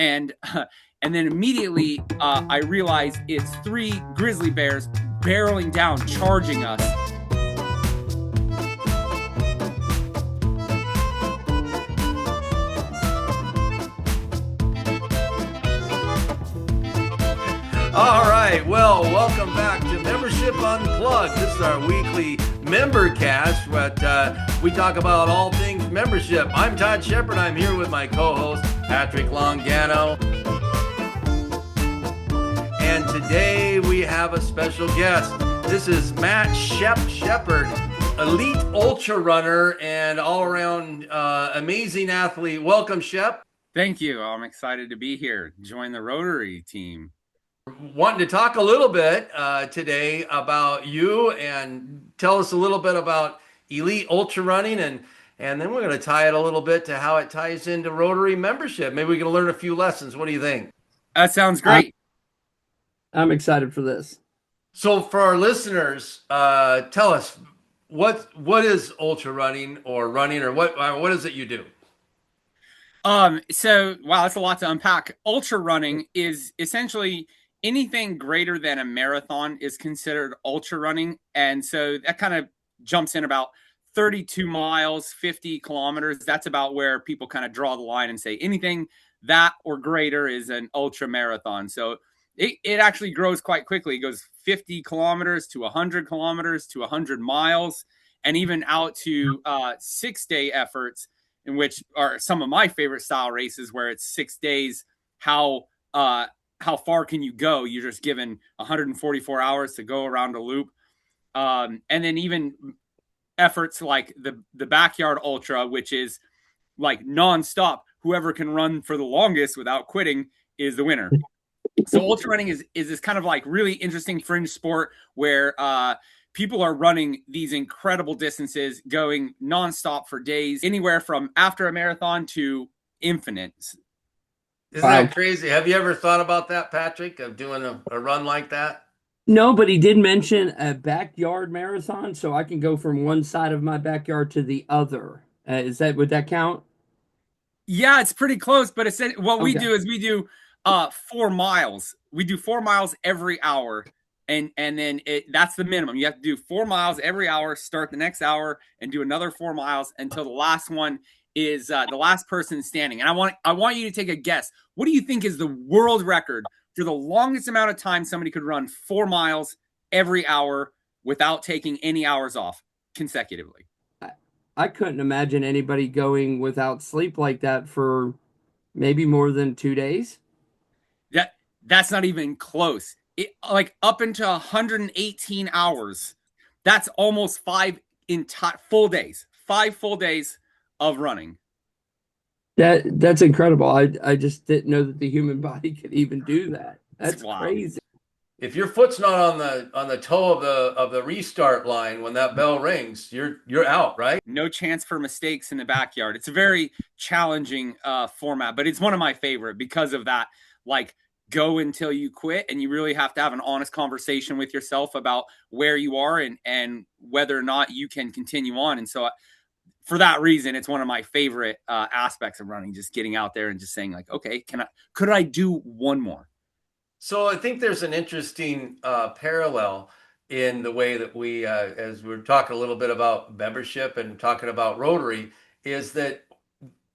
and and then immediately I realize it's 3 grizzly bears barreling down, charging us. All right, well, welcome back to Membership Unplugged. This is our weekly member cast, but we talk about all things membership. I'm Todd Shepard. I'm here with my co-host, Patrick Longano. And today we have a special guest. This is Matt Shepard, elite ultra runner and all-around amazing athlete. Welcome, Shep. Thank you. I'm excited to be here. Join the Rotary team. Wanting to talk a little bit today about you and tell us a little bit about elite ultra running, and then we're going to tie it a little bit to how it ties into Rotary membership. Maybe we can learn a few lessons. What do you think? That sounds great. I'm excited for this. So for our listeners, tell us what is ultra running or what is it you do? So wow, that's a lot to unpack. Ultra running is essentially anything greater than a marathon is considered ultra running. And so that kind of jumps in about 32 miles, 50 kilometers. That's about where people kind of draw the line and say anything that or greater is an ultra marathon. So it actually grows quite quickly. It goes 50 kilometers to 100 kilometers to 100 miles, and even out to 6-day efforts, in which are some of my favorite style races, where it's 6 days. How far can you go? You're just given 144 hours to go around a loop. And then even efforts like the backyard ultra, which is like nonstop. Whoever can run for the longest without quitting is the winner. So ultra running is this kind of like really interesting fringe sport where people are running these incredible distances, going nonstop for days, anywhere from after a marathon to infinite. Isn't that crazy? Have you ever thought about that, Patrick, of doing a run like that? No, but he did mention a backyard marathon, so I can go from one side of my backyard to the other. Would that count? Yeah, it's pretty close, but what we do is we do 4 miles. We do 4 miles every hour. And then that's the minimum. You have to do 4 miles every hour, start the next hour, and do another 4 miles until the last one is the last person standing. And I want you to take a guess. What do you think is the world record for the longest amount of time somebody could run 4 miles every hour without taking any hours off consecutively? I couldn't imagine anybody going without sleep like that for maybe more than 2 days. That's not even close. Like up into 118 hours. That's almost 5 full days. 5 full days of running. That's incredible. I just didn't know that the human body could even do that. That's crazy. If your foot's not on the toe of the restart line when that bell rings, you're out, right? No chance for mistakes in the backyard. It's a very challenging format, but it's one of my favorite because of that. Like, go until you quit, and you really have to have an honest conversation with yourself about where you are and whether or not you can continue on. And so for that reason, it's one of my favorite aspects of running, just getting out there and just saying like, okay, could I do one more? So I think there's an interesting parallel in the way that we, as we're talking a little bit about membership and talking about Rotary, is that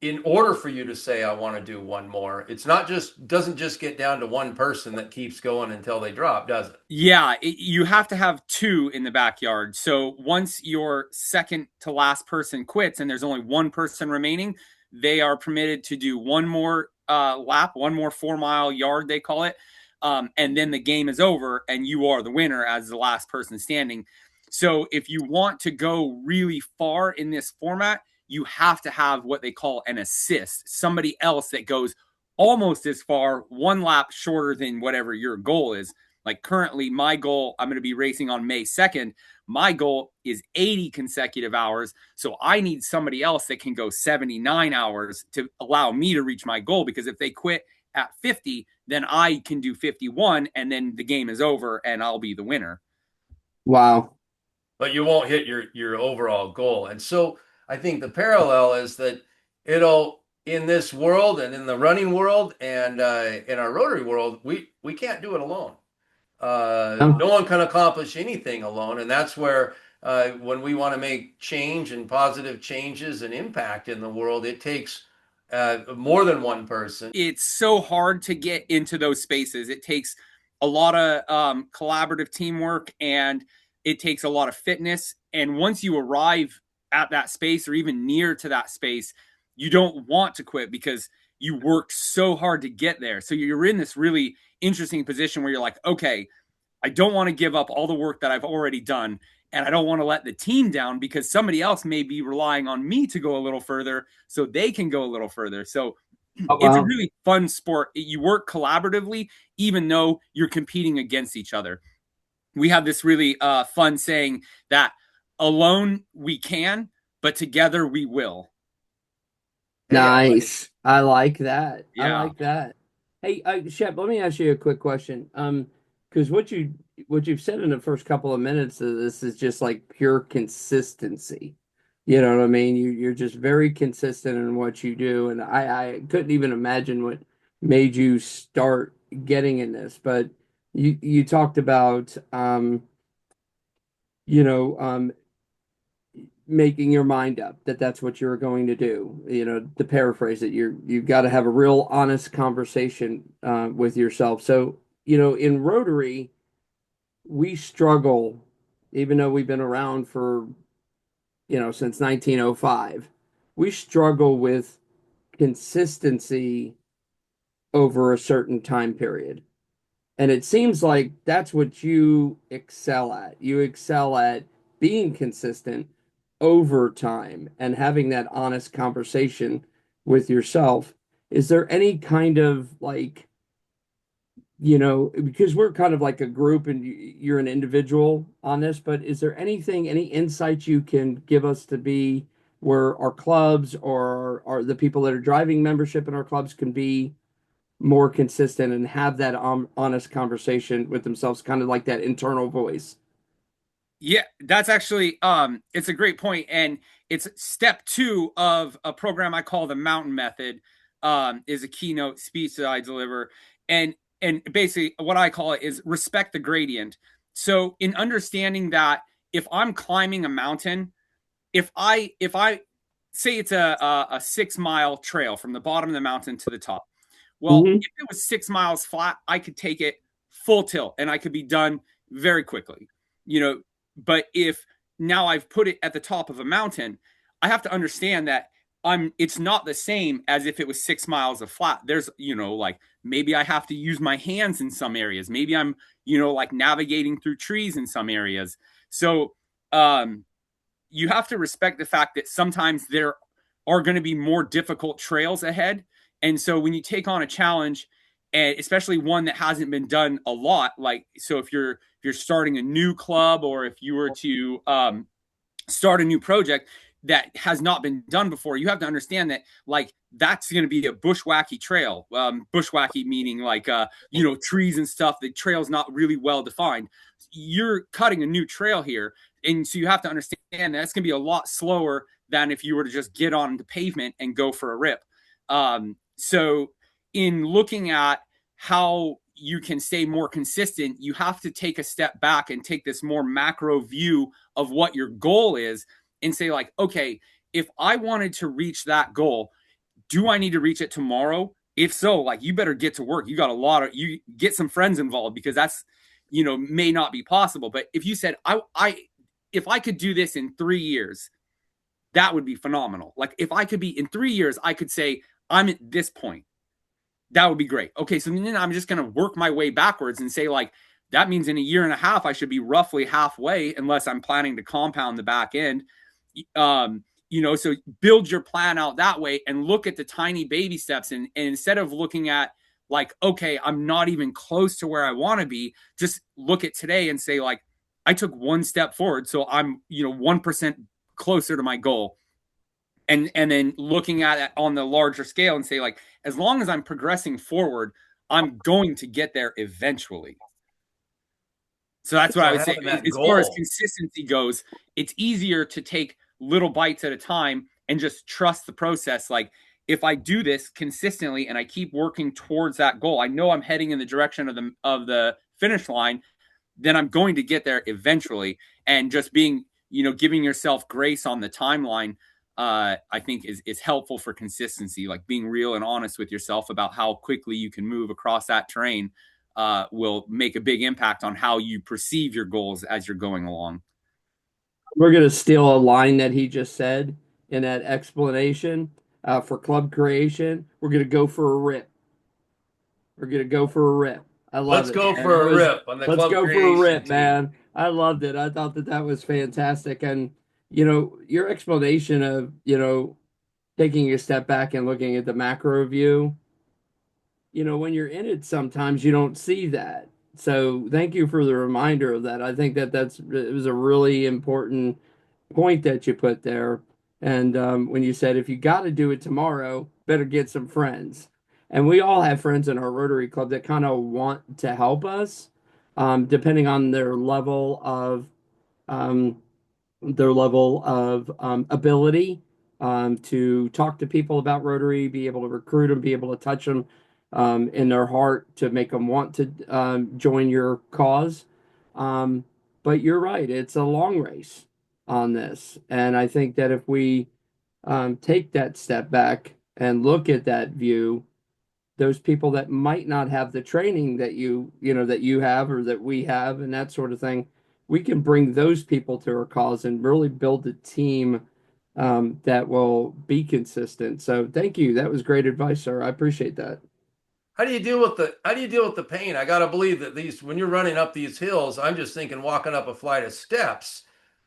in order for you to say, I want to do one more, it's not doesn't just get down to one person that keeps going until they drop, does it? Yeah, you have to have 2 in the backyard. So once your second to last person quits and there's only one person remaining, they are permitted to do one more lap, one more 4-mile yard, they call it. And then the game is over and you are the winner as the last person standing. So if you want to go really far in this format, you have to have what they call an assist, somebody else that goes almost as far, 1 lap shorter than whatever your goal is. Like currently my goal, I'm going to be racing on May 2nd. My goal is 80 consecutive hours. So I need somebody else that can go 79 hours to allow me to reach my goal, because if they quit at 50, then I can do 51 and then the game is over and I'll be the winner. Wow. But you won't hit your overall goal. And so I think the parallel is that it'll in this world and in the running world and in our Rotary world, we can't do it alone. No one can accomplish anything alone, and that's where when we want to make change and positive changes and impact in the world, it takes more than one person. It's so hard to get into those spaces. It takes a lot of collaborative teamwork, and it takes a lot of fitness. And once you arrive at that space or even near to that space, you don't want to quit because you worked so hard to get there. So you're in this really interesting position where you're like, okay, I don't want to give up all the work that I've already done. And I don't want to let the team down because somebody else may be relying on me to go a little further so they can go a little further. So Oh, it's a wow. really fun sport. You work collaboratively, even though you're competing against each other. We have this really fun saying that alone we can, but together we will. Hey, I like Nice. I like that. I Yeah. like that. Hey, Shep, let me ask you a quick question. Because what you've said in the first couple of minutes of this is just like pure consistency. You know what I mean? You're just very consistent in what you do, and I couldn't even imagine what made you start getting in this. But you talked about you know, making your mind up that that's what you're going to do. You know, to paraphrase it, you've got to have a real honest conversation with yourself. So, you know, in Rotary, we struggle, even though we've been around for, you know, since 1905, we struggle with consistency over a certain time period. And it seems like that's what you excel at. You excel at being consistent over time and having that honest conversation with yourself. Is there any kind of like, you know, because we're kind of like a group and you're an individual on this, but is there anything, any insights you can give us to be where our clubs or the people that are driving membership in our clubs can be more consistent and have that honest conversation with themselves, kind of like that internal voice? Yeah, that's actually it's a great point, and it's step 2 of a program I call the Mountain Method. Is a keynote speech that I deliver, and basically what I call it is respect the gradient. So in understanding that if I'm climbing a mountain, if I say it's a 6 mile trail from the bottom of the mountain to the top. Well, Hmm. if it was 6 miles flat, I could take it full tilt and I could be done very quickly. You know, but if now I've put it at the top of a mountain, I have to understand that it's not the same as if it was 6 miles of flat. There's, like maybe I have to use my hands in some areas. Maybe I'm, like navigating through trees in some areas. So um you have to respect the fact that sometimes there are going to be more difficult trails ahead. And so when you take on a challenge, and especially one that hasn't been done a lot, like so if you're starting a new club or if you were to start a new project that has not been done before, you have to understand that like that's going to be a bushwhacky trail. Bushwhacky meaning like trees and stuff. The trail's not really well defined. You're cutting a new trail here, and so you have to understand that it's going to be a lot slower than if you were to just get on the pavement and go for a rip. So in looking at how you can stay more consistent, you have to take a step back and take this more macro view of what your goal is and say like, okay, if I wanted to reach that goal, do I need to reach it tomorrow? If so, like you better get to work. You got you get some friends involved because that's, may not be possible. But if you said, if I could do this in 3 years, that would be phenomenal. Like if I could be in 3 years, I could say, I'm at this point. That would be great. Okay, so then I'm just going to work my way backwards and say, like, that means in a year and a half, I should be roughly halfway, unless I'm planning to compound the back end. So build your plan out that way and look at the tiny baby steps. And instead of looking at, like, okay, I'm not even close to where I want to be, just look at today and say, like, I took one step forward. So I'm, 1% closer to my goal, and then looking at it on the larger scale and say like, as long as I'm progressing forward, I'm going to get there eventually. So that's what I so would say. having that As far as goal. consistency goes, it's easier to take little bites at a time and just trust the process. Like if I do this consistently and I keep working towards that goal, I know I'm heading in the direction of the finish line, then I'm going to get there eventually. And just being, giving yourself grace on the timeline, I think is helpful for consistency. Like being real and honest with yourself about how quickly you can move across that terrain will make a big impact on how you perceive your goals as you're going along. We're going to steal a line that he just said in that explanation for club creation. We're going to go for a rip. We're going to go for a rip. I love Let's it, go man. That for a was rip on the let's club go for a creation rip, team. man. I loved it. I thought that was fantastic. And your explanation of, taking a step back and looking at the macro view, when you're in it, sometimes you don't see that. So thank you for the reminder of that. I think that it was a really important point that you put there. And when you said, if you got to do it tomorrow, better get some friends. And we all have friends in our Rotary Club that kind of want to help us, depending on um, their level of ability to talk to people about Rotary, be able to recruit them, be able to touch them in their heart to make them want to join your cause. Um, but you're right, it's a long race on this. And I think that if we take that step back and look at that view, those people that might not have the training that that you have or that we have and that sort of thing, we can bring those people to our cause and really build a team that will be consistent. So thank you. That was great advice, sir. I appreciate that. How do you deal with the pain? I gotta believe that these when you're running up these hills, I'm just thinking walking up a flight of steps.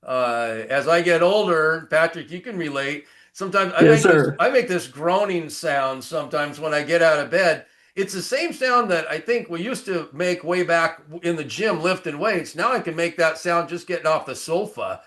As I get older, Patrick, you can relate. Sometimes Yes, sir. I make this groaning sound sometimes when I get out of bed. It's the same sound that I think we used to make way back in the gym lifting weights. Now I can make that sound just getting off the sofa.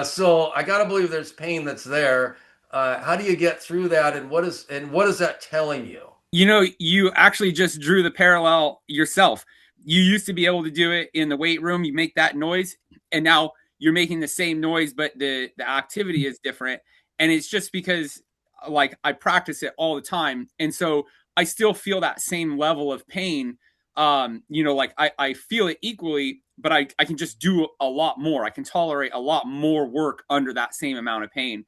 So I gotta believe there's pain that's there. How do you get through that, and what is that telling you? You actually just drew the parallel yourself. You used to be able to do it in the weight room, you make that noise, and now you're making the same noise, but the activity is different. And it's just because like I practice it all the time. And so I still feel that same level of pain. Like I feel it equally, but I can just do a lot more. I can tolerate a lot more work under that same amount of pain.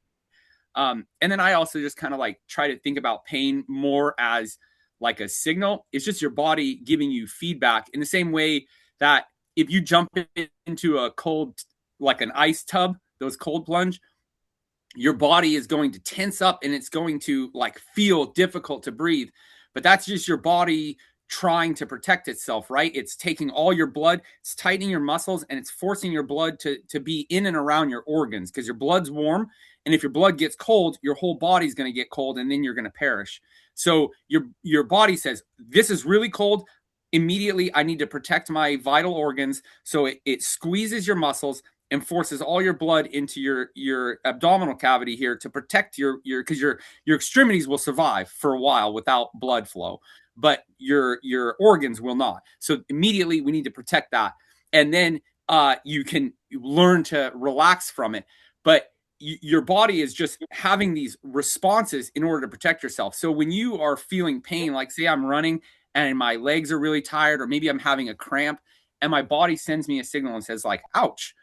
And then I also just kind of like try to think about pain more as like a signal. It's just your body giving you feedback in the same way that if you jump into a cold, like an ice tub, those cold plunge, your body is going to tense up and it's going to like feel difficult to breathe. But that's just your body trying to protect itself, right? It's taking all your blood, it's tightening your muscles, and it's forcing your blood to be in and around your organs because your blood's warm. And if your blood gets cold, your whole body's going to get cold and then you're going to perish. So your body says, this is really cold. Immediately, I need to protect my vital organs. So it squeezes your muscles and forces all your blood into your abdominal cavity here to protect because your extremities will survive for a while without blood flow, but your organs will not. So immediately we need to protect that, and then you can learn to relax from it. But your body is just having these responses in order to protect yourself. So when you are feeling pain, like say I'm running and my legs are really tired, or maybe I'm having a cramp, and my body sends me a signal and says like, "Ouch."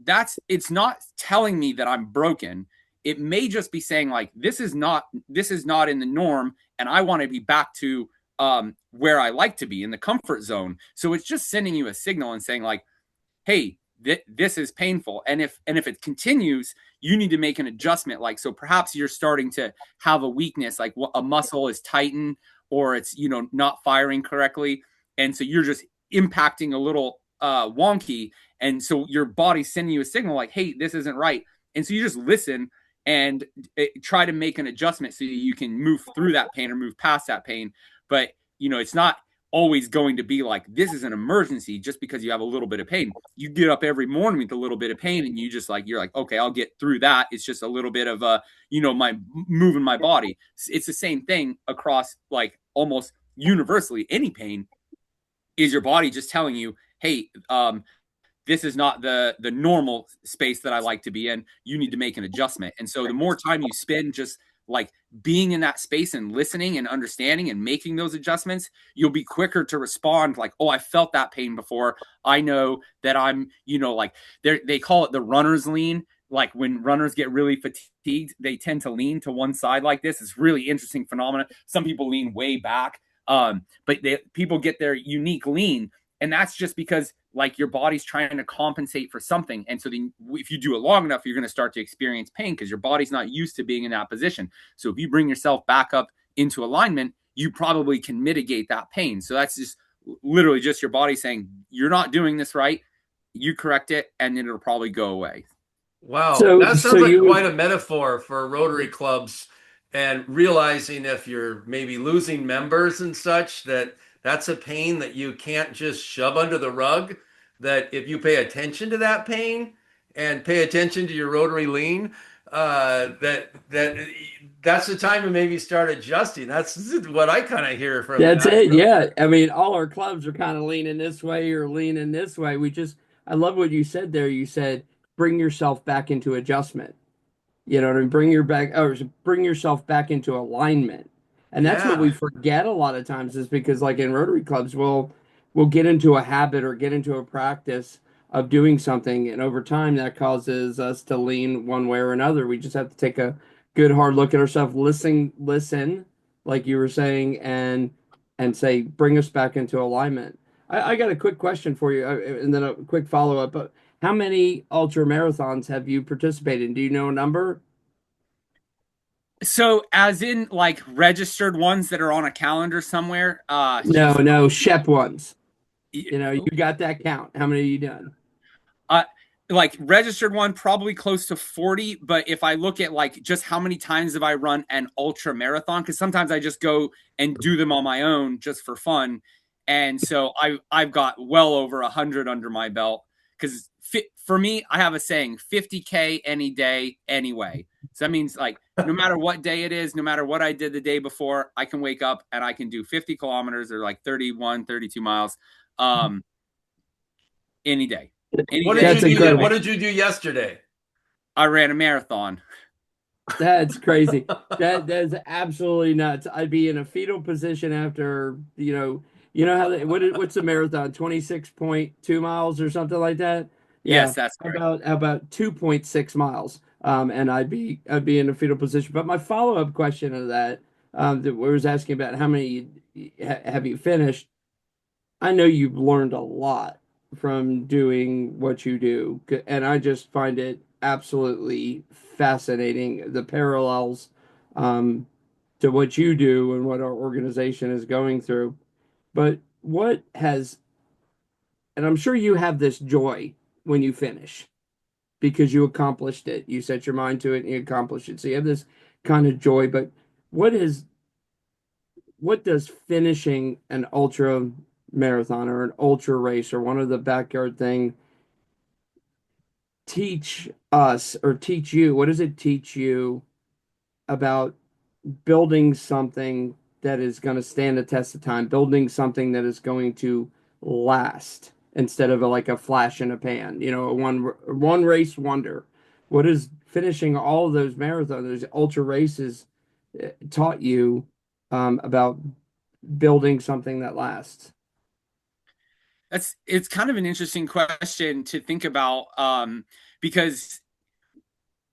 That's it's not telling me that I'm broken. It may just be saying like this is not in the norm, and I want to be back to where I like to be in the comfort zone. So it's just sending you a signal and saying like, hey, this is painful, and if it continues, you need to make an adjustment. Like so, perhaps you're starting to have a weakness, like a muscle is tightened or it's not firing correctly, and so you're just impacting a little wonky, and so your body's sending you a signal like, hey, this isn't right, and so you just listen and try to make an adjustment so you can move through that pain or move past that pain. But it's not always going to be like this is an emergency just because you have a little bit of pain. You get up every morning with a little bit of pain and you're like, okay, I'll get through that. It's just a little bit of my moving my body. It's the same thing across like almost universally. Any pain is your body just telling you, hey, this is not the normal space that I like to be in. You need to make an adjustment. And so the more time you spend just like being in that space and listening and understanding and making those adjustments, you'll be quicker to respond like, oh, I felt that pain before. I know that I'm, like they call it the runner's lean. Like when runners get really fatigued, they tend to lean to one side like this. It's really interesting phenomenon. Some people lean way back, but people get their unique lean, and that's just because like your body's trying to compensate for something. And so if you do it long enough, you're going to start to experience pain because your body's not used to being in that position. So if you bring yourself back up into alignment, you probably can mitigate that pain. So that's just literally just your body saying, you're not doing this right. You correct it, and then it'll probably go away. Wow, So that so sounds like you quite would a metaphor for Rotary clubs and realizing if you're maybe losing members and such that that's a pain that you can't just shove under the rug, that if you pay attention to that pain and pay attention to your Rotary lean, that's the time to maybe start adjusting. That's what I kind of hear from That's that. it. Yeah. I mean, all our clubs are kind of leaning this way or leaning this way. I love what you said there. You said, bring yourself back into adjustment. You know what I mean? Bring yourself back into alignment. And that's what we Yeah. forget a lot of times is because like in Rotary clubs, we'll get into a habit or get into a practice of doing something, and over time that causes us to lean one way or another. We just have to take a good hard look at ourselves, listen, like you were saying, and say, bring us back into alignment. I got a quick question for you, and then a quick follow up. But how many ultra marathons have you participated in? Do you know a number? So as in like registered ones that are on a calendar somewhere, No, geez, no, Shep ones. You know, you got that count. How many have you done? uh, like registered one, probably close to 40. But if I look at like just how many times have I run an ultra marathon, because sometimes I just go and do them on my own just for fun. And so I've got well over 100 under my belt. Because for me, I have a saying, 50K any day, anyway. So that means like no matter what day it is, no matter what I did the day before, I can wake up and I can do 50 kilometers or like 31, 32 miles um, any day. Any What did day, you That's do? incredible. What did you do yesterday? I ran a marathon. That's crazy. That's absolutely nuts. I'd be in a fetal position after, you know how what's the marathon? 26.2 miles or something like that? Yes, Yeah. that's correct. How about 2.6 miles? And I'd be in a fetal position. But my follow-up question to that, that was asking about how many have you finished? I know you've learned a lot from doing what you do, and I just find it absolutely fascinating the parallels um, to what you do and what our organization is going through. But what has, and I'm sure you have this joy when you finish because you accomplished it. You set your mind to it and you accomplished it. So you have this kind of joy. But what is what does finishing an ultra marathon or an ultra race or one of the backyard thing teach us or teach you? What does it teach you about building something that is going to stand the test of time, building something that is going to last instead of like a flash in a pan, a one race wonder? What is finishing all of those marathons, those ultra races taught you about building something that lasts? It's kind of an interesting question to think about because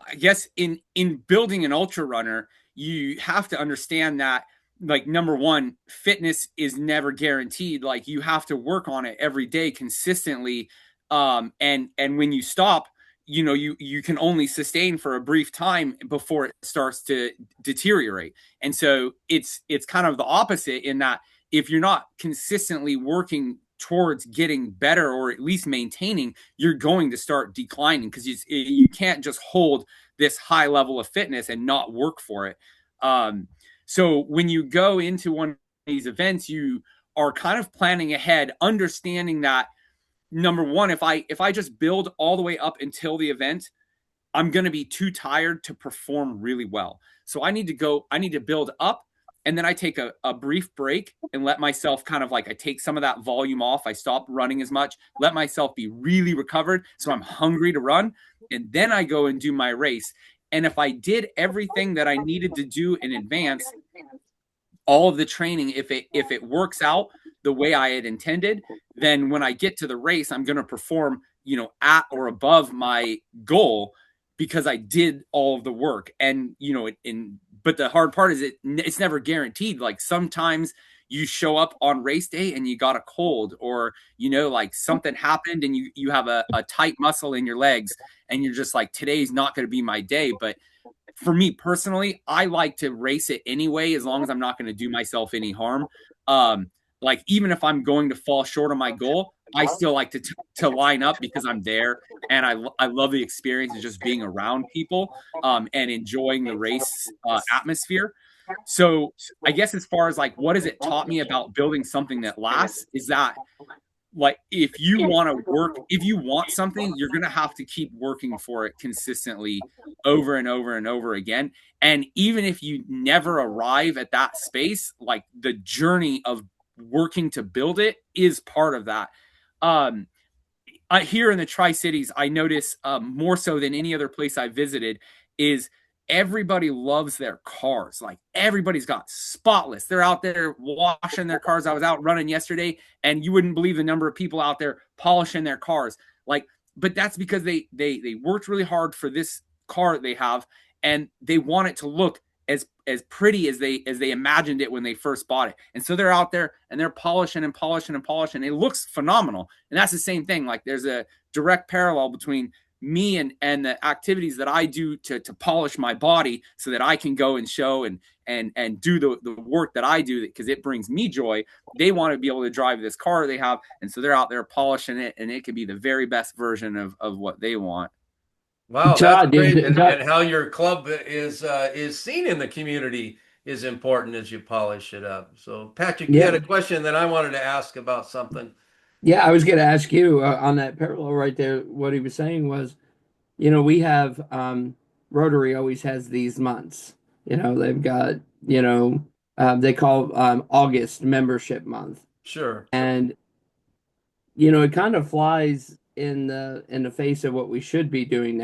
I guess in building an ultra runner, you have to understand that like number one, fitness is never guaranteed. Like you have to work on it every day consistently. And when you stop, you can only sustain for a brief time before it starts to deteriorate. And so it's kind of the opposite in that if you're not consistently working towards getting better or at least maintaining, you're going to start declining because you can't just hold this high level of fitness and not work for it. So when you go into one of these events, you are kind of planning ahead, understanding that number one, if I just build all the way up until the event, I'm going to be too tired to perform really well. So I need to build up, and then I take a brief break and let myself kind of like I take some of that volume off. I stop running as much, let myself be really recovered. So I'm hungry to run. And then I go and do my race. And if I did everything that I needed to do in advance, all of the training, if it works out the way I had intended, then when I get to the race, I'm going to perform, at or above my goal because I did all of the work. And but the hard part is it's never guaranteed. Like sometimes you show up on race day and you got a cold, or like something happened and you have a tight muscle in your legs, and you're just like, today's not going to be my day. But for me personally, I like to race it anyway, as long as I'm not going to do myself any harm. Um, like even if I'm going to fall short of my goal, I still like to line up because I'm there, and I love the experience of just being around people, and enjoying the race atmosphere. So I guess as far as like what has it taught me about building something that lasts is that, like, if you want to work, if you want something, you're going to have to keep working for it consistently over and over and over again. And even if you never arrive at that space, like the journey of working to build it is part of that. Um, Here in the Tri-Cities, I notice more so than any other place I visited is everybody loves their cars. Like everybody's got spotless. They're out there washing their cars. I was out running yesterday, and you wouldn't believe the number of people out there polishing their cars. Like, but that's because they worked really hard for this car that they have, and they want it to look as pretty as they imagined it when they first bought it. And so they're out there and they're polishing and polishing and polishing. It looks phenomenal. And that's the same thing. Like there's a direct parallel between me and the activities that I do to polish my body so that I can go and show and do the work that I do, because it brings me joy. They want to be able to drive this car they have, and so they're out there polishing it, and it can be the very best version of what they want. Wow, that's Todd, great. And how your club is seen in the community is important as you polish it up. So, Patrick, you had yeah, a question that I wanted to ask about something. yeah, I was going to ask you on that parallel right there. What he was saying was, we have Rotary always has these months. They've got, they call August membership month. Sure. And it kind of flies in the face of what we should be doing.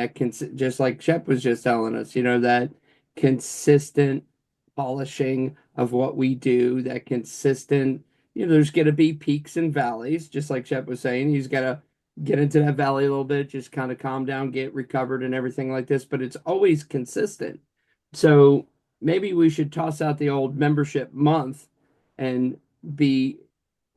Just like Shep was just telling us, that consistent polishing of what we do, that consistent, there's going to be peaks and valleys, just like Shep was saying. He's got to get into that valley a little bit, just kind of calm down, get recovered, and everything like this. But it's always consistent. So maybe we should toss out the old membership month and be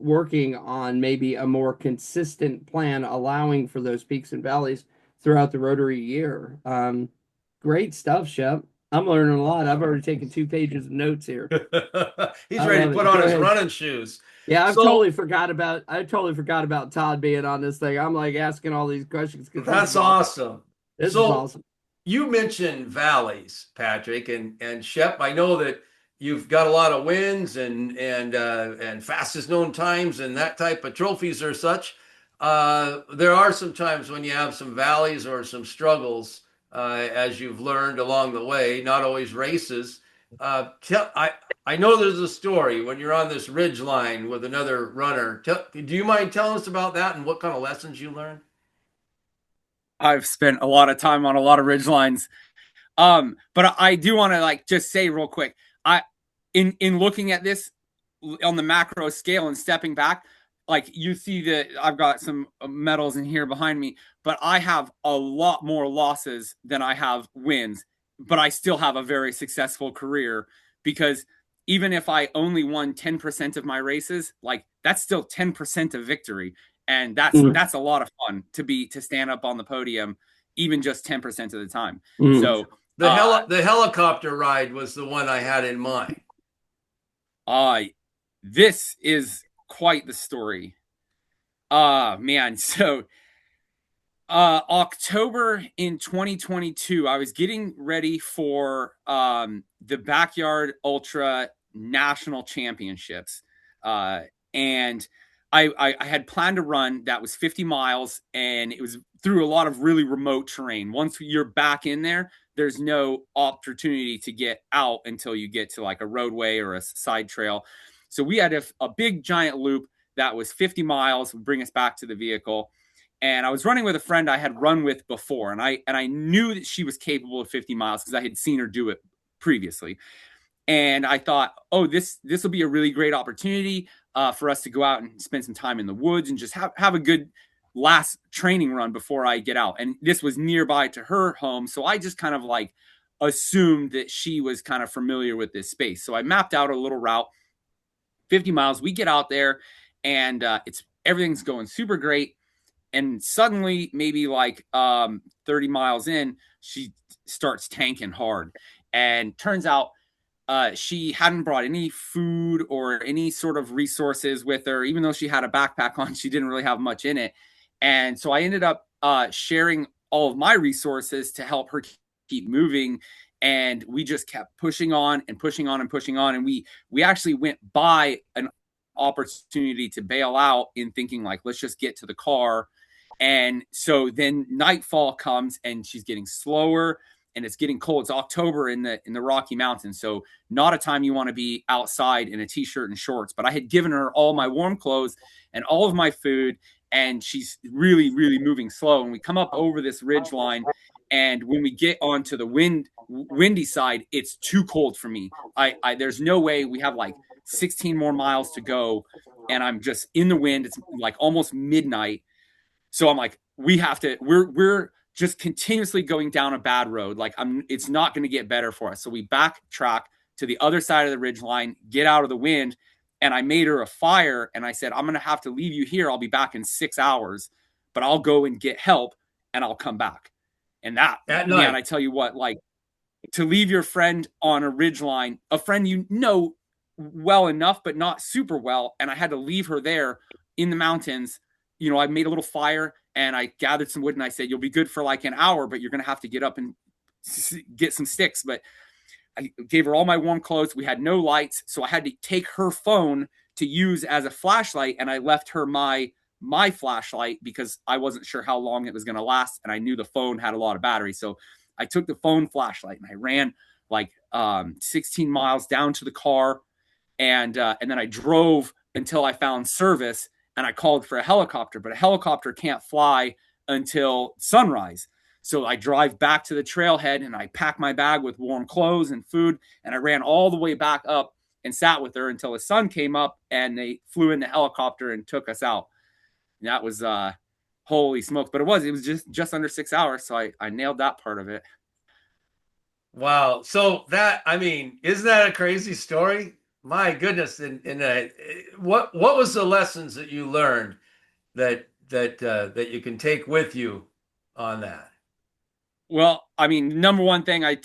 working on maybe a more consistent plan, allowing for those peaks and valleys throughout the Rotary year. Great stuff, Shep. I'm learning a lot. I've already taken 2 pages of notes here. He's I ready to love put it. on Go his ahead. running shoes. Yeah, So I totally forgot about Todd being on this thing. I'm like asking all these questions because this is that's awesome. awesome. This is So awesome. you mentioned valleys, Patrick, and Shep. I know that you've got a lot of wins and fastest known times and that type of trophies or such. There are some times when you have some valleys or some struggles, as you've learned along the way. Not always races. I know there's a story when you're on this ridge line with another runner. Do you mind telling us about that and what kind of lessons you learned? I've spent a lot of time on a lot of ridge lines. But I do want to like just say real quick, I in looking at this on the macro scale and stepping back, like you see that I've got some medals in here behind me, but I have a lot more losses than I have wins, but I still have a very successful career because even if I only won 10% of my races, like that's still 10% of victory. And that's Mm, that's a lot of fun to stand up on the podium, even just 10% of the time. mm. So uh, The helicopter ride was the one I had in mind. uh, this is quite the story. Man. So, October in 2022, I was getting ready for the Backyard Ultra National Championships. And I had planned a run that was 50 miles, and it was through a lot of really remote terrain. Once you're back in there, there's no opportunity to get out until you get to like a roadway or a side trail. So we had a big giant loop that was 50 miles, would bring us back to the vehicle. and I was running with a friend I had run with before, and I knew that she was capable of 50 miles because I had seen her do it previously. And I thought, oh, this will be a really great opportunity for us to go out and spend some time in the woods and just have a good last training run before I get out. And this was nearby to her home, so I just kind of like assumed that she was kind of familiar with this space. So I mapped out a little route, 50 miles. We get out there, and it's everything's going super great. And suddenly, maybe like 30 miles in, she starts tanking hard, and turns out she hadn't brought any food or any sort of resources with her. Even though she had a backpack on, she didn't really have much in it. And so I ended up sharing all of my resources to help her keep moving. And we just kept pushing on and pushing on and pushing on. And we actually went by an opportunity to bail out in thinking like, let's just get to the car. And so then nightfall comes and she's getting slower and it's getting cold. It's October in the Rocky Mountains, so not a time you want to be outside in a t-shirt and shorts. But I had given her all my warm clothes and all of my food, and she's really, really moving slow. And we come up over this ridge line, and when we get onto the windy side, it's too cold for me. I there's no way. We have like 16 more miles to go, and I'm just in the wind. It's like almost midnight, so I'm like, we're just continuously going down a bad road. Like it's not going to get better for us. So we backtrack to the other side of the ridge line, get out of the wind. And I made her a fire and I said, I'm going to have to leave you here. I'll be back in 6 hours, but I'll go and get help and I'll come back. And that, At man, night. I tell you what, like to leave your friend on a ridge line, a friend you know well enough, but not super well. And I had to leave her there in the mountains. You know, I made a little fire and I gathered some wood and I said, you'll be good for like an hour, but you're going to have to get up and get some sticks. But I gave her all my warm clothes. We had no lights. So I had to take her phone to use as a flashlight. And I left her my flashlight because I wasn't sure how long it was going to last. And I knew the phone had a lot of battery. So I took the phone flashlight and I ran like 16 miles down to the car. And then I drove until I found service and I called for a helicopter, but a helicopter can't fly until sunrise. So I drive back to the trailhead and I pack my bag with warm clothes and food. And I ran all the way back up and sat with her until the sun came up and they flew in the helicopter and took us out. And that was holy smokes. But it was just under 6 hours. So I nailed that part of it. Wow. So that, I mean, isn't that a crazy story? My goodness. And what was the lessons that you learned that you can take with you on that? Well, I mean, number one thing I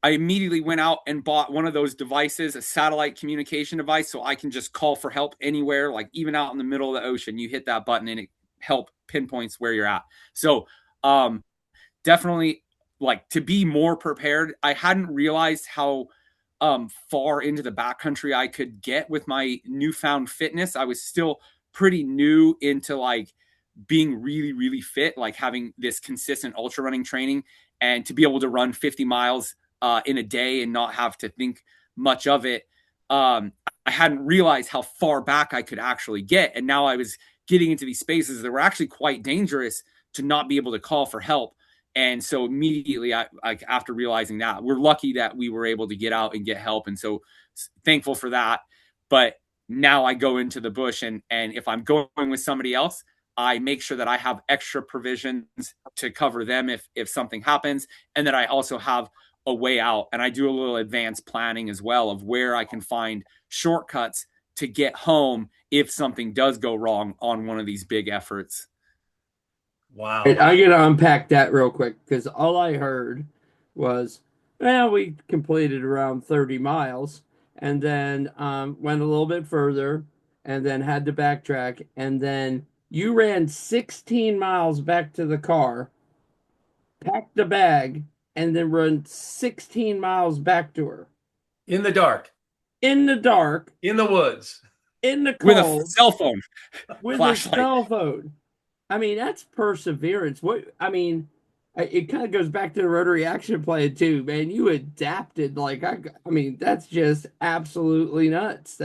immediately went out and bought one of those devices, a satellite communication device, so I can just call for help anywhere, like even out in the middle of the ocean. You hit that button and it help pinpoints where you're at. So, definitely like to be more prepared. I hadn't realized how far into the backcountry I could get with my newfound fitness. I was still pretty new into like being really, really fit, like having this consistent ultra running training and to be able to run 50 miles in a day and not have to think much of it. I hadn't realized how far back I could actually get. And now I was getting into these spaces that were actually quite dangerous to not be able to call for help. And so immediately, after realizing that, we're lucky that we were able to get out and get help. And so thankful for that. But now I go into the bush and if I'm going with somebody else, I make sure that I have extra provisions to cover them if something happens, and that I also have a way out. And I do a little advanced planning as well of where I can find shortcuts to get home if something does go wrong on one of these big efforts. And Wow. I gotta unpack that real quick because all I heard was, well, we completed around 30 miles and then went a little bit further and then had to backtrack. And then you ran 16 miles back to the car, packed the bag, and then run 16 miles back to her In the dark, in the dark, in the woods. in the With a cold, cell phone with a flashlight. cell phone. I mean, that's perseverance. What I mean, it kind of goes back to the Rotary action plan too, man. You adapted like I mean, that's just absolutely nuts.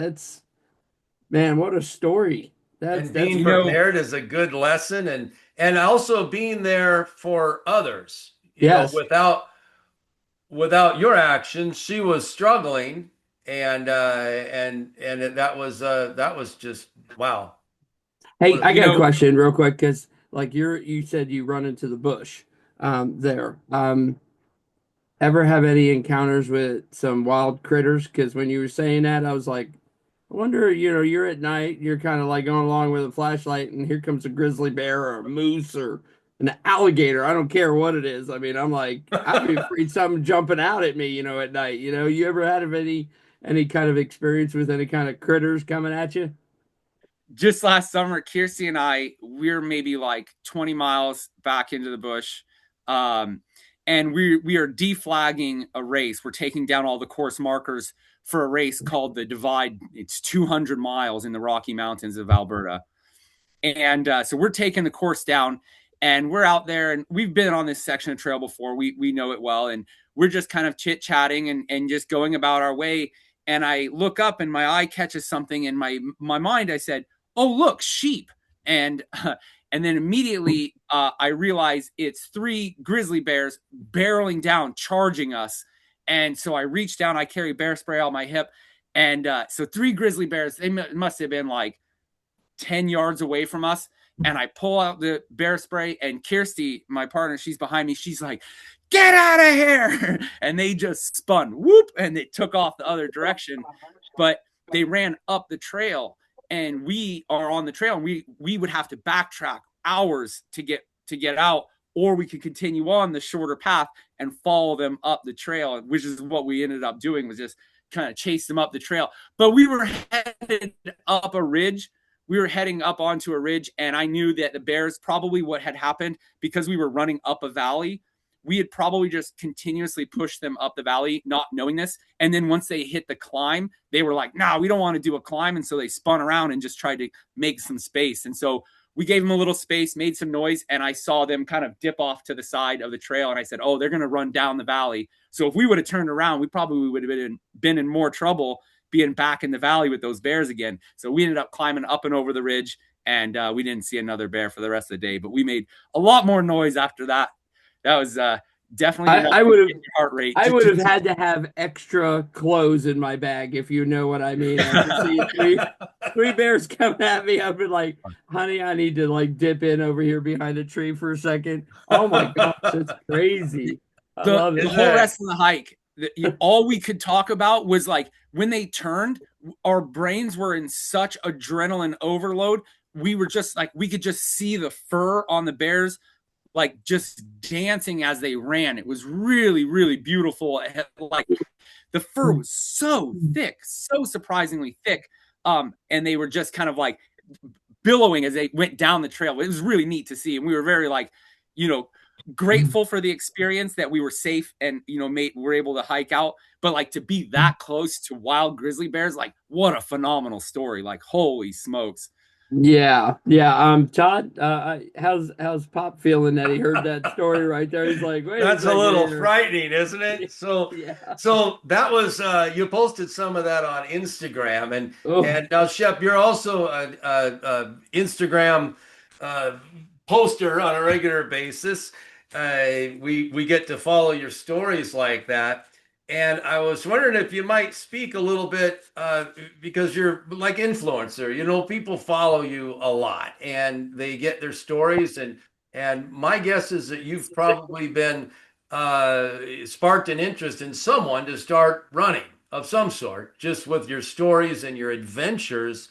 Man, what a story. And That's being You know, prepared is a good lesson. and also being there for others. Yes. Without your action, she was struggling, and that was just wow. Hey, What I You got a know, question real quick because like you said you run into the bush there. Ever have any encounters with some wild critters? Because when you were saying that, I was like, I wonder, you're at night, you're kind of like going along with a flashlight, and here comes a grizzly bear or a moose or an alligator. I don't care what it is. I mean, I'm like, I'd be afraid of something jumping out at me, at night. You ever had of any kind of experience with any kind of critters coming at you? just last summer, Kirsty and I, we're maybe like 20 miles back into the bush. Um, and we are deflagging a race. We're taking down all the course markers for a race called the Divide. It's 200 miles in the Rocky Mountains of Alberta. And so we're taking the course down, and we're out there, and we've been on this section of trail before. We know it well, and we're just kind of chit chatting and just going about our way. And I look up, and my eye catches something in my mind. I said, "Oh, look, sheep!" And and then immediately I realize it's three grizzly bears barreling down, charging us. And so I reach down. I carry bear spray on my hip, and so three grizzly bears. They must have been like 10 yards away from us, and I pull out the bear spray, and Kirsty, my partner, she's behind me. She's like, "Get out of here." And they just spun, whoop, and they took off the other direction. But they ran up the trail, and we are on the trail, and we would have to backtrack hours to get out, or we could continue on the shorter path and follow them up the trail, which is what we ended up doing, was just kind of chase them up the trail. But we were headed up a ridge, we were heading up onto a ridge, and I knew that the bears, probably what had happened, because we were running up a valley, we had probably just continuously pushed them up the valley, not knowing this. And then once they hit the climb, they were like, "Nah, we don't want to do a climb." And so they spun around and just tried to make some space. And so we gave them a little space, made some noise, and I saw them kind of dip off to the side of the trail. And I said, "Oh, they're going to run down the valley." So if we would have turned around, we probably would have been in more trouble being back in the valley with those bears again. So we ended up climbing up and over the ridge, and we didn't see another bear for the rest of the day. But we made a lot more noise after that. That was definitely enough I to would have get your heart rate. I would have had to have extra clothes in my bag, if you know what I mean. After seeing three bears coming at me, I've been like, honey, I need to like dip in over here behind a tree for a second. Oh my gosh, it's crazy. I love The it. whole rest of the hike, all we could talk about was like when they turned, our brains were in such adrenaline overload. We were just like, we could just see the fur on the bears like just dancing as they ran. It was really, really beautiful. Like the fur was so thick, so surprisingly thick. And they were just kind of like billowing as they went down the trail. It was really neat to see. And we were very like, you know, grateful for the experience, that we were safe and, were able to hike out. But like, to be that close to wild grizzly bears, like, what a phenomenal story. Like, holy smokes. Yeah, yeah. Todd, how's Pop feeling that he heard that story right there? He's like, wait a That's a second little here. frightening, isn't it? So, Yeah. so that was you posted some of that on Instagram, and Oh, and now Shep, you're also a Instagram uh, poster on a regular basis. We get to follow your stories like that, and I was wondering if you might speak a little bit because you're like influencer. People follow you a lot, and they get their stories and my guess is that you've probably been sparked an interest in someone to start running of some sort, just with your stories and your adventures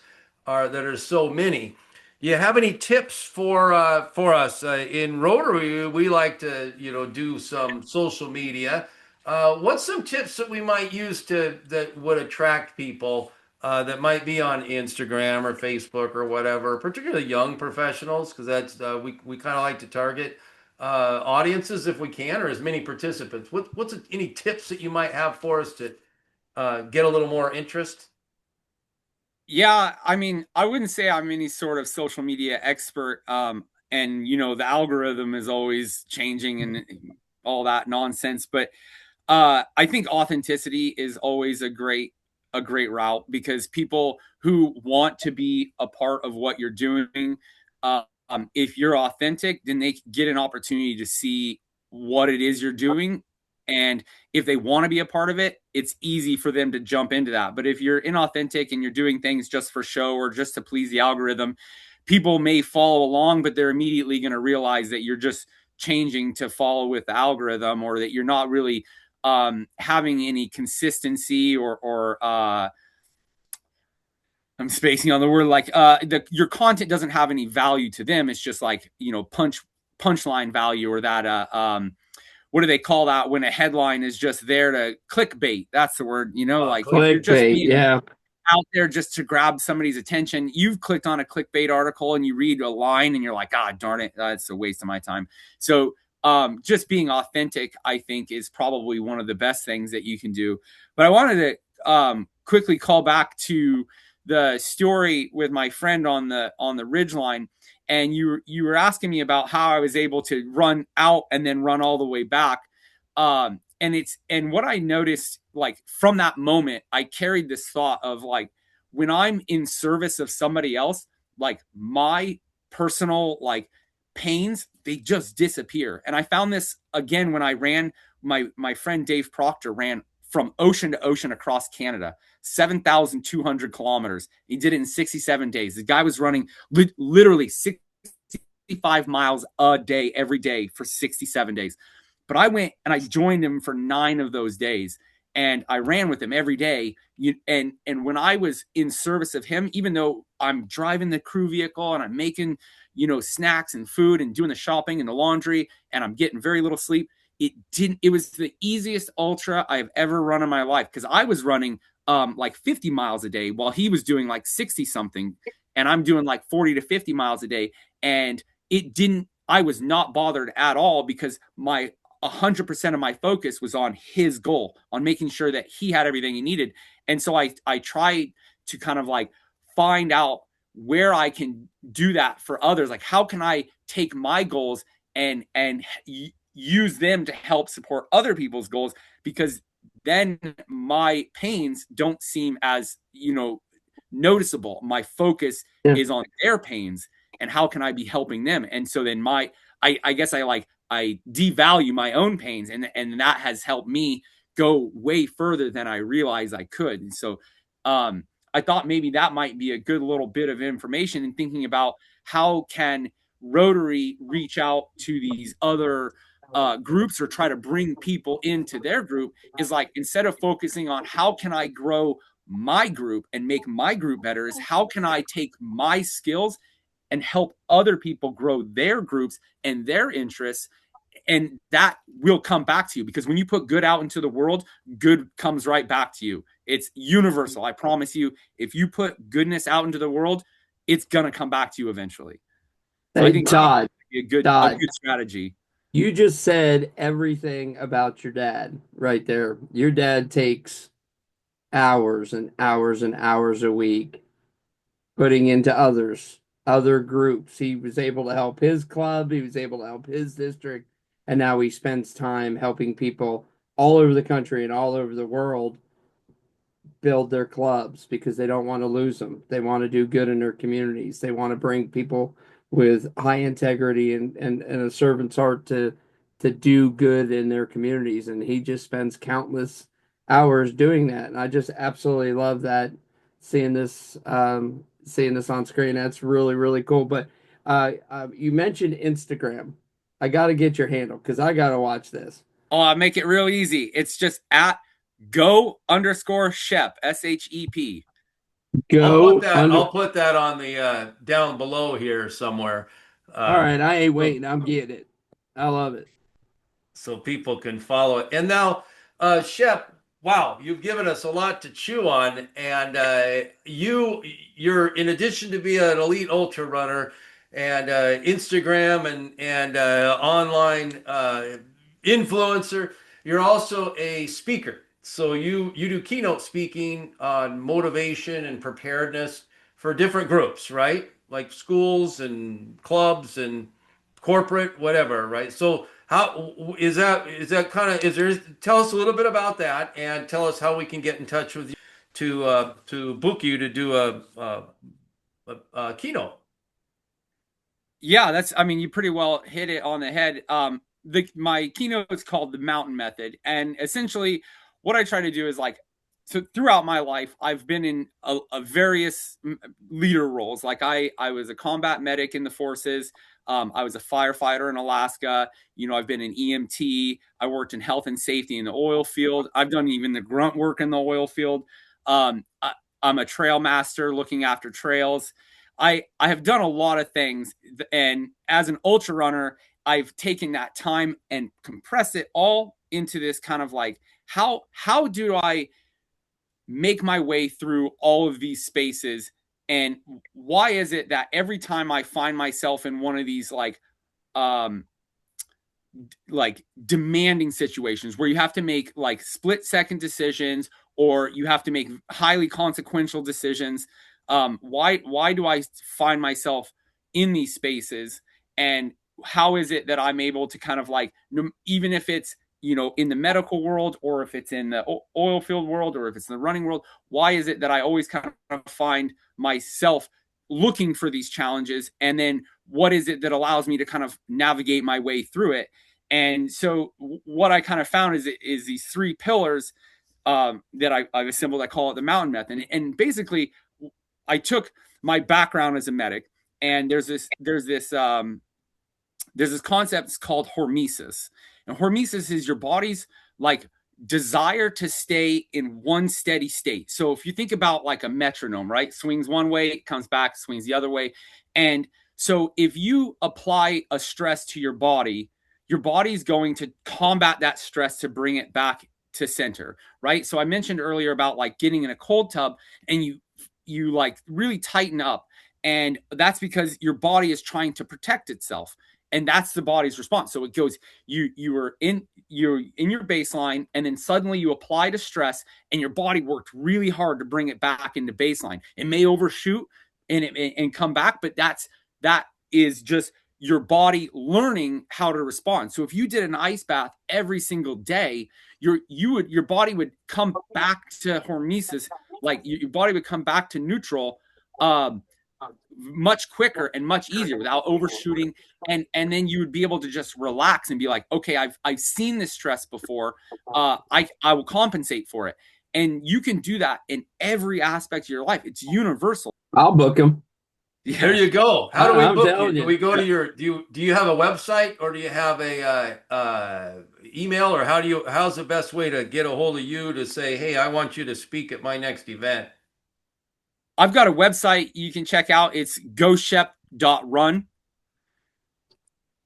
that are so many. Do you have any tips for us in Rotary? We like to do some social media. What's some tips that we might use that would attract people that might be on Instagram or Facebook or whatever, particularly young professionals, because that's we kind of like to target audiences if we can, or as many participants. What's any tips that you might have for us to get a little more interest? Yeah, I mean, I wouldn't say I'm any sort of social media expert. And the algorithm is always changing and all that nonsense. But I think authenticity is always a great route, because people who want to be a part of what you're doing, if you're authentic, then they get an opportunity to see what it is you're doing. And if they want to be a part of it, it's easy for them to jump into that. But if you're inauthentic and you're doing things just for show or just to please the algorithm, people may follow along, but they're immediately going to realize that you're just changing to follow with the algorithm, or that you're not really having any consistency, or I'm spacing on the word, like your content doesn't have any value to them. It's just like, punchline value, or that what do they call that when a headline is just there to clickbait? That's the word. Like if you're just Clickbait, being yeah. out there just to grab somebody's attention, you've clicked on a clickbait article and you read a line and you're like, ah, darn it, that's a waste of my time. So just being authentic, I think, is probably one of the best things that you can do. But I wanted to quickly call back to the story with my friend on the ridge line, and you were asking me about how I was able to run out and then run all the way back. And what I noticed, like, from that moment, I carried this thought of, like, when I'm in service of somebody else, like, my personal, like, pains, they just disappear. And I found this again when I ran. My friend Dave Proctor ran from ocean to ocean across Canada, 7,200 kilometers. He did it in 67 days. The guy was running literally 65 miles a day every day for 67 days. But I went and I joined him for 9 of those days, and I ran with him every day. And when I was in service of him, even though I'm driving the crew vehicle and I'm making, snacks and food and doing the shopping and the laundry, and I'm getting very little sleep, it was the easiest ultra I've ever run in my life, because I was running like 50 miles a day while he was doing like 60 something, and I'm doing like 40 to 50 miles a day. And I was not bothered at all, because 100% of my focus was on his goal, on making sure that he had everything he needed. And so I tried to kind of like find out where I can do that for others. Like, how can I take my goals and use them to help support other people's goals? Because then my pains don't seem as, noticeable. My focus Yeah. is on their pains, and how can I be helping them? And so then I guess I devalue my own pains, and that has helped me go way further than I realized I could. And so I thought maybe that might be a good little bit of information in thinking about how can Rotary reach out to these other groups, or try to bring people into their group, is like, instead of focusing on how can I grow my group and make my group better, is how can I take my skills and help other people grow their groups and their interests. And that will come back to you, because when you put good out into the world, good comes right back to you. It's universal. I promise you, if you put goodness out into the world, it's going to come back to you eventually. So I Hey, think that would Todd, be a Todd, good strategy. you just said everything about your dad right there. Your dad takes hours and hours and hours a week putting into other groups. He was able to help his club, he was able to help his district, and now he spends time helping people all over the country and all over the world build their clubs, because they don't want to lose them. They want to do good in their communities. They want to bring people with high integrity and a servant's heart to do good in their communities. And he just spends countless hours doing that. And I just absolutely love that, seeing this on screen. That's really, really cool. But you mentioned Instagram. I got to get your handle because I got to watch this. Oh, I'll make it real easy. It's just at go_Shep, SHEP. Go under. I'll put that on the down below here somewhere. All right, I ain't So waiting. I'm getting it. I love it. so people can follow it. And now, Shep, wow, you've given us a lot to chew on, and you're in addition to being an elite ultra runner and Instagram and online influencer, you're also a speaker. So you do keynote speaking on motivation and preparedness for different groups, right? Like schools and clubs and corporate, whatever, right? So how is that kind of is there tell us a little bit about that and tell us how we can get in touch with you to book you to do a keynote. Yeah, I mean, you pretty well hit it on the head. My keynote is called the mountain method. And essentially what I try to do is like, so throughout my life, I've been in a various leader roles. Like I was a combat medic in the forces. I was a firefighter in Alaska. I've been an EMT. I worked in health and safety in the oil field. I've done even the grunt work in the oil field. I'm a trail master looking after trails. I have done a lot of things, and as an ultra runner, I've taken that time and compressed it all into this kind of like how do I make my way through all of these spaces, and why is it that every time I find myself in one of these um like demanding situations where you have to make like split second decisions, or you have to make highly consequential decisions, why do I find myself in these spaces, and how is it that I'm able to kind of like, even if it's in the medical world, or if it's in the oil field world, or if it's in the running world, why is it that I always kind of find myself looking for these challenges, and then what is it that allows me to kind of navigate my way through it? And so what I kind of found is these three pillars that I've assembled. I call it the mountain method. And basically, I took my background as a medic, and there's this concept called hormesis. And hormesis is your body's like desire to stay in one steady state. So if you think about like a metronome, right? Swings one way, comes back, swings the other way. And so if you apply a stress to your body's going to combat that stress to bring it back to center, right? So I mentioned earlier about like getting in a cold tub, and you like really tighten up, and that's because your body is trying to protect itself, and that's the body's response. So it goes, you're in your baseline, and then suddenly you apply to stress, and your body worked really hard to bring it back into baseline. It may overshoot and come back, but that is just your body learning how to respond. So if you did an ice bath every single day, your body would come back to hormesis, like your body would come back to neutral, um, much quicker and much easier without overshooting, and then you would be able to just relax and be like, okay, I've seen this stress before. I will compensate for it, and you can do that in every aspect of your life. It's universal. I'll book them. There Yeah. you go. How do we I'm book you? telling Do you. we go to your do you have a website, or do you have a email, or how's the best way to get a hold of you to say, hey, I want you to speak at my next event? I've got a website you can check out. It's goshep.run.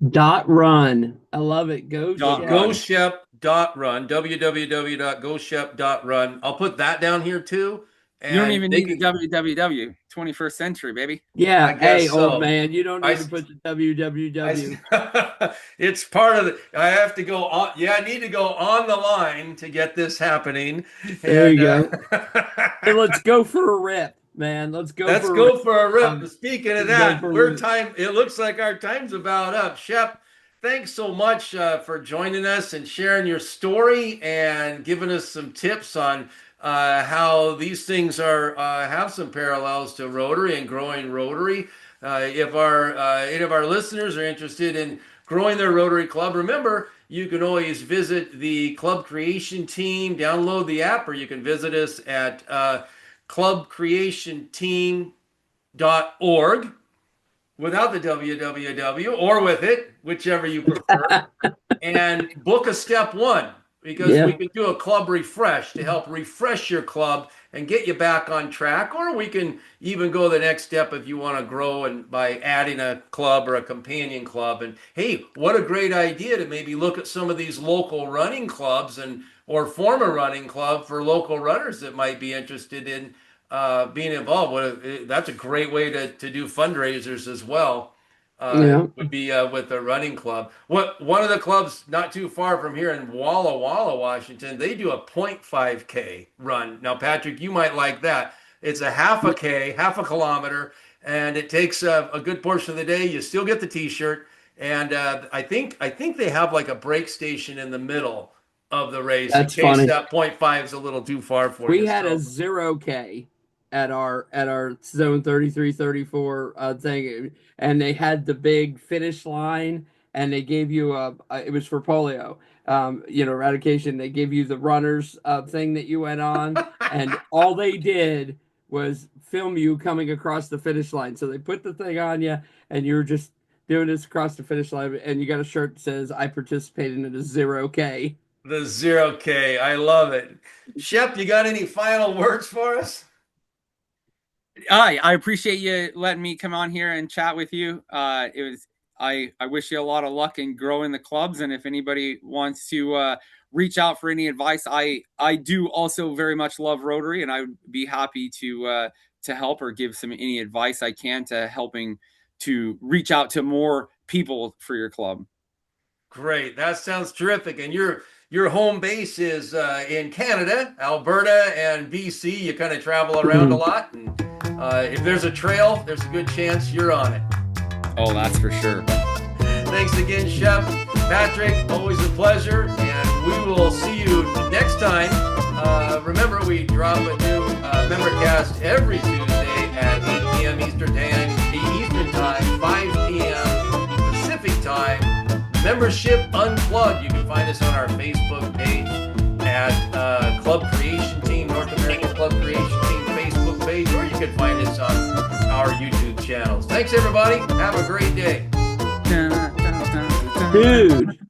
Dot run. I love it. Go So Dot Shep. run. goshep.run, www.goshep.run. I'll put that down here too. You don't And even they need the can, www. 21st century, baby. I Yeah. Hey, guess old so. man, you don't I need to put the www. it's part of the, I have to go on. Yeah, I need to go on the line to get this happening. There And you go. Hey, let's go for a rip, man. Let's go let's for a rip. go for a rip. Um, Speaking of let's go that, for a we're rip. time. It looks like our time's about up. Shep, thanks so much for joining us and sharing your story and giving us some tips on how these things are have some parallels to Rotary and growing Rotary. If our any of our listeners are interested in growing their Rotary Club, remember you can always visit the Club Creation Team, download the app, or you can visit us at clubcreationteam.org without the www, or with it, whichever you prefer, and book a step one, because we Yeah, can do a club refresh to help refresh your club and get you back on track. Or we can even go the next step if you want to grow, and by adding a club or a companion club. And hey, what a great idea to maybe look at some of these local running clubs, and or form a running club for local runners that might be interested in being involved. That's a great way to do fundraisers as well. yeah. Would be with the running club. What One of the clubs not too far from here in Walla Walla, Washington, they do a 0.5K run. Now, Patrick, you might like that. It's a half a K, half a kilometer, and it takes a good portion of the day. You still get the T-shirt, and I think they have like a break station in the middle of the race in That's case funny. that 0.5 is a little too far for We you. had a So 0K. at our zone 33, 34 thing, and they had the big finish line, and they gave you it was for polio, eradication. They gave you the runners thing that you went on, and all they did was film you coming across the finish line. So they put the thing on you, and you're just doing this across the finish line, and you got a shirt that says "I participated in a 0K." The 0K. I love it. Shep, you got any final words for us? I appreciate you letting me come on here and chat with you. It was I wish you a lot of luck in growing the clubs, and if anybody wants to reach out for any advice, I do also very much love Rotary, and I would be happy to help or give some any advice I can to helping to reach out to more people for your club. Great. That sounds terrific. And your home base is in Canada, Alberta, and BC. You kind of travel around a lot, and if there's a trail, there's a good chance you're on it. Oh, that's for sure. Thanks again, Shep. Patrick, always a pleasure, and we will see you next time. Remember, we drop a new membercast every Tuesday at 8 p.m. Eastern Time, 5 p.m. Pacific Time. Membership Unplugged. You can find us on our Facebook page at Club Creation Team, North American Club Creation Team Facebook page, or you can find us on our YouTube channels. Thanks, everybody. Have a great day. Dude.